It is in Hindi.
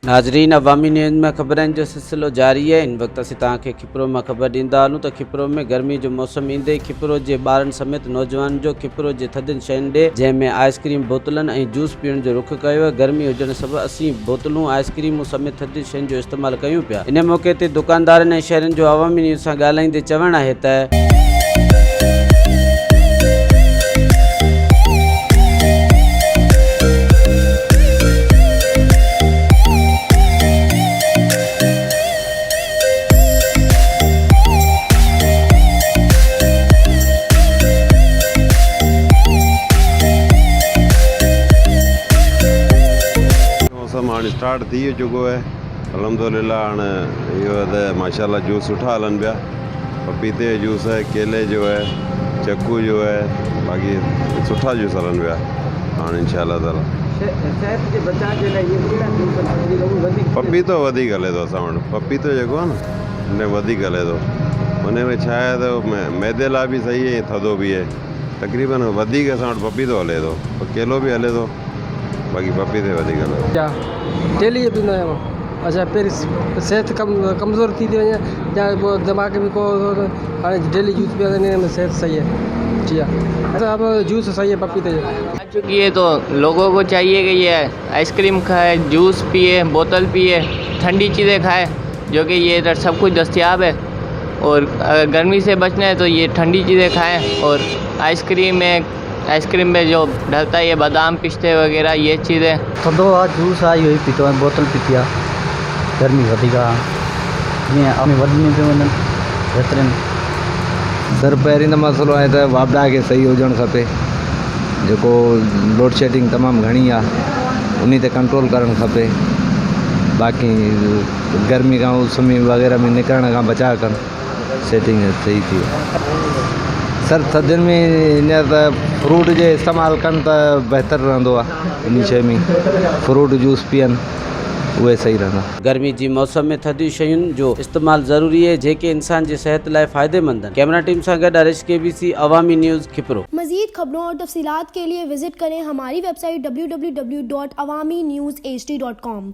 नाजरीन, अवामी न्यूज़ में खबरन जो सिलसिलो जारी है। इन वक्त असीं तव्हांखे खिपरो में खबर ॾींदा हलूं त खिपरो में गर्मी जो मौसम ईंदे खिपरो जे ॿारनि समेत नौजवान जो खिपरो जे थधियुनि शयुनि ॾे जंहिंमें आइसक्रीम, बोतलन ऐं जूस पीअण जो रुख कयो आहे। गर्मी हुजण सबबि असीं बोतलूं, आइसक्रीमूं समेत थधियुनि शयुनि जो इस्तेमालु कयूं पिया। इन मौक़े ते दुकानदारनि ऐं शहरनि जो अवामी न्यूज़ सां ॻाल्हाईंदे चवणु आहे त मौसम हाँ स्टार्ट थी चुको है अलहमदुलिल्लाह। हाँ यो माशाल्लाह जूस सुठा हलन पिया। पपीते जो जूस है, केले जो है, चक्कू जो है, बाकी सुठा जूस हलन पिया। हाँ इंशाल्लाह ताला पपीतो वधीक हले थो असां वटि। पपीतो जेको आहे न हिन वधीक हले थो। हुन में छा आहे त मैदे लाइ बि सही है, थधो भी है। तकरीबन वधीक असां वटि पपीतो हले थो, केलो भी हले थो, बाक़ी पपीते वधीक हले थो। क्या डेली पींदो आहियां। अच्छा फिर सेहत कमज़ोर थी थी वञे या वो दिमाग़ में को हाणे डेली जूस पीअण में सेहत सही है। जी हाँ, अब जूस सही है पपीते आ चुकी है तो लोगों को चाहिए कि ये आइसक्रीम खाए, जूस पिए, बोतल पिए, ठंडी चीज़ें खाए, जो कि ये इधर सब कुछ दस्तयाब है। और अगर गर्मी से बचना है तो ये ठंडी चीज़ें खाएं। और आइसक्रीम में जो डलता है ये बादाम, पिस्ते वगैरह ये चीज़ें। थधो आहे, जूस आहे, इहो ई पीतो आहे, बोतल पीती आहे। गर्मी वधीक आहे, हीअं अमी वधंदी पियूं वञनि बहितरीन। सर पहिरीं त मसइलो आहे त वापडा खे सही हुजणु खपे। जेको लोड शेडिंग तमामु घणी आहे उन ते कंट्रोल करणु खपे। बाक़ी गर्मी खां उस्मी वग़ैरह में निकिरण खां बचाव कनि, सेटिंग सही थी। सर थधियुनि में हींअर त फ्रूट जो इस्तेमालु कनि त बहितर रहंदो आहे। इन शइ में फ्रूट जूस पीअनि उहे सही रहंदा। गर्मी जी मौसम में थधी शयुनि जो इस्तेमालु ज़रूरी है जेके इंसान जी सेहत लाइ फ़ायदेमंद आहिनि। कैमरा टीम सां गॾु आरिश KBC अवामी न्यूज़ खिपरो। मज़ीद खबरों और तफसीलात के लिए विजिट करें हमारी वेबसाइट www.awamiNewsHD.com।